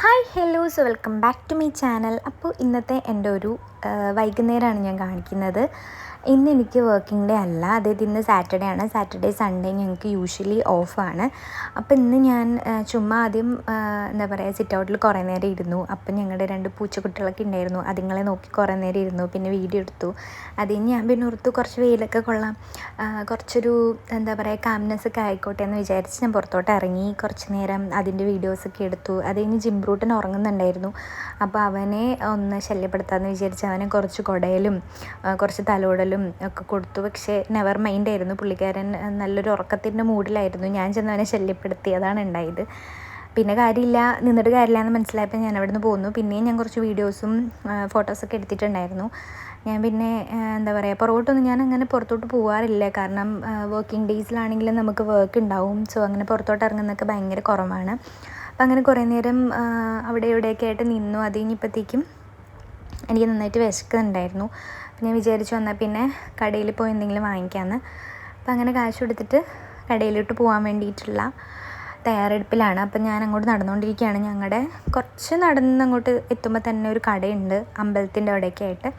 Hi hello welcome back to my channel. അപ്പോൾ ഇന്നത്തെ എൻ്റെ ഒരു വൈകുന്നേരമാണ് ഞാൻ കാണിക്കുന്നത്. ഇന്ന് എനിക്ക് വർക്കിംഗ് ഡേ അല്ല, അതായത് ഇന്ന് സാറ്റർഡേ ആണ്. സാറ്റർഡേ സൺഡേ ഞങ്ങൾക്ക് യൂഷ്വലി ഓഫാണ്. അപ്പോൾ ഇന്ന് ഞാൻ ചുമ്മാ ആദ്യം എന്താ പറയുക, സിറ്റ് ഔട്ടിൽ കുറേ നേരം ഇരുന്നു. അപ്പം ഞങ്ങളുടെ 2 പൂച്ചക്കുട്ടികളൊക്കെ ഉണ്ടായിരുന്നു, അതുങ്ങളെ നോക്കി കുറേ നേരം ഇരുന്നു. പിന്നെ വീഡിയോ എടുത്തു. അതിന് ഞാൻ പിന്നെ ഓർത്തു കുറച്ച് വെയിലൊക്കെ കൊള്ളാം, കുറച്ചൊരു എന്താ പറയുക കാംനെസ് ഒക്കെ ആയിക്കോട്ടെ എന്ന് വിചാരിച്ച് ഞാൻ പുറത്തോട്ട് ഇറങ്ങി. കുറച്ച് നേരം അതിൻ്റെ വീഡിയോസൊക്കെ എടുത്തു. അത് കഴിഞ്ഞ് ജിംബ്രൂട്ടൻ ഉറങ്ങുന്നുണ്ടായിരുന്നു. അപ്പോൾ അവനെ ഒന്ന് ശല്യപ്പെടുത്താമെന്ന് വിചാരിച്ച് അവനെ കുറച്ച് കുടയലും കുറച്ച് തലോടലും ഒക്കെ കൊടുത്തു. പക്ഷേ നെവർ മൈൻഡ് ആയിരുന്നു, പുള്ളിക്കാരൻ നല്ലൊരു ഉറക്കത്തിൻ്റെ മൂഡിലായിരുന്നു. ഞാൻ ചെന്നവനെ ശല്യപ്പെടുത്തി, അതാണ് ഉണ്ടായത്. പിന്നെ കാര്യമില്ല, നിന്നിട്ട് കാര്യമില്ല എന്ന് മനസ്സിലായപ്പോൾ ഞാൻ അവിടെ നിന്ന് പോന്നു. പിന്നെയും ഞാൻ കുറച്ച് വീഡിയോസും ഫോട്ടോസൊക്കെ എടുത്തിട്ടുണ്ടായിരുന്നു. ഞാൻ പിന്നെ എന്താ പറയുക, പുറകോട്ടൊന്നും ഞാൻ അങ്ങനെ പുറത്തോട്ട് പോകാറില്ല. കാരണം വർക്കിംഗ് ഡേയ്സിലാണെങ്കിലും നമുക്ക് വർക്ക് ഉണ്ടാവും. സോ അങ്ങനെ പുറത്തോട്ട് ഇറങ്ങുന്നതൊക്കെ ഭയങ്കര കുറവാണ്. അപ്പം അങ്ങനെ കുറേ നേരം അവിടെ ഇവിടെയൊക്കെ ആയിട്ട് നിന്നു. അത് കഴിഞ്ഞപ്പോഴത്തേക്കും എനിക്ക് നന്നായിട്ട് വിശക്കുന്നുണ്ടായിരുന്നു. അപ്പം ഞാൻ വിചാരിച്ചു വന്നാൽ പിന്നെ കടയിൽ പോയി എന്തെങ്കിലും വാങ്ങിക്കാമെന്ന്. അപ്പം അങ്ങനെ കാശ് കൊടുത്തിട്ട് കടയിലോട്ട് പോകാൻ വേണ്ടിയിട്ടുള്ള തയ്യാറെടുപ്പിലാണ്. അപ്പം ഞാൻ അങ്ങോട്ട് നടന്നുകൊണ്ടിരിക്കുകയാണ്. ഞങ്ങളുടെ കുറച്ച് നടന്നങ്ങോട്ട് എത്തുമ്പോൾ തന്നെ ഒരു കടയുണ്ട്, അമ്പലത്തിൻ്റെ അവിടെയൊക്കെ ആയിട്ട്.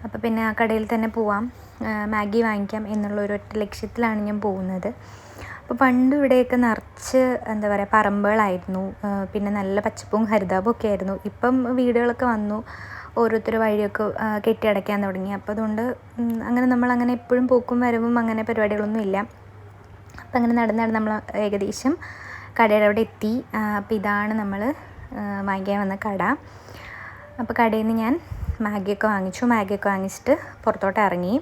അപ്പോൾ പിന്നെ ആ കടയിൽ തന്നെ പോവാം, മാഗി വാങ്ങിക്കാം എന്നുള്ള ഒരൊറ്റ ലക്ഷ്യത്തിലാണ് ഞാൻ പോകുന്നത്. അപ്പോൾ പണ്ട് ഇവിടെയൊക്കെ നിറച്ച് എന്താ പറയുക പറമ്പുകളായിരുന്നു, പിന്നെ നല്ല പച്ചപ്പും ഹരിതാപവും ഒക്കെ ആയിരുന്നു. ഇപ്പം വീടുകളൊക്കെ വന്നു, ഓരോരുത്തർ വഴിയൊക്കെ കെട്ടിയടയ്ക്കാൻ തുടങ്ങി. അപ്പോൾ അതുകൊണ്ട് അങ്ങനെ നമ്മളങ്ങനെ എപ്പോഴും പോക്കും വരവും അങ്ങനെ പരിപാടികളൊന്നും ഇല്ല. അപ്പം അങ്ങനെ നടന്നാണ് നമ്മൾ ഏകദേശം കടയുടെ അവിടെ എത്തി. അപ്പോൾ ഇതാണ് നമ്മൾ വാങ്ങിക്കാൻ വന്ന കട. അപ്പോൾ കടയിൽ നിന്ന് ഞാൻ മാഗിയൊക്കെ വാങ്ങിച്ചിട്ട് പുറത്തോട്ട് ഇറങ്ങി.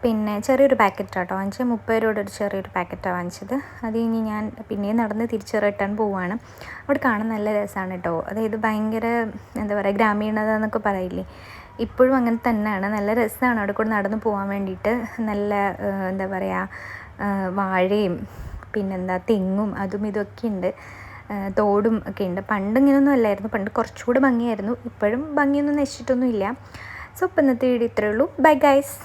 പിന്നെ ചെറിയൊരു പാക്കറ്റ് കേട്ടോ വാങ്ങിച്ചത്, 30 രൂപയുടെ ഒരു ചെറിയൊരു പാക്കറ്റാണ് വാങ്ങിച്ചത്. അത് കഴിഞ്ഞ് ഞാൻ പിന്നെയും നടന്ന് തിരിച്ച് റിട്ടേൺ പോവുകയാണ്. അവിടെ കാണാൻ നല്ല രസമാണ് കേട്ടോ. അതായത് ഭയങ്കര എന്താ പറയുക ഗ്രാമീണത എന്നൊക്കെ പറയില്ലേ, ഇപ്പോഴും അങ്ങനെ തന്നെയാണ്. നല്ല രസമാണ് അവിടെ കൂടെ നടന്ന് പോകാൻ വേണ്ടിയിട്ട്. നല്ല എന്താ പറയുക വാഴയും പിന്നെന്താ തെങ്ങും അതും ഇതൊക്കെ ഉണ്ട്, തോടും ഒക്കെ ഉണ്ട്. പണ്ട് ഇങ്ങനെയൊന്നും അല്ലായിരുന്നു, പണ്ട് കുറച്ചുകൂടെ ഭംഗിയായിരുന്നു. ഇപ്പോഴും ഭംഗിയൊന്നും നശിച്ചിട്ടൊന്നും ഇല്ല. സോ ഇപ്പം ഇന്നത്തെ വീഡിയോ ഇത്രയേ ഉള്ളൂ. Bye guys.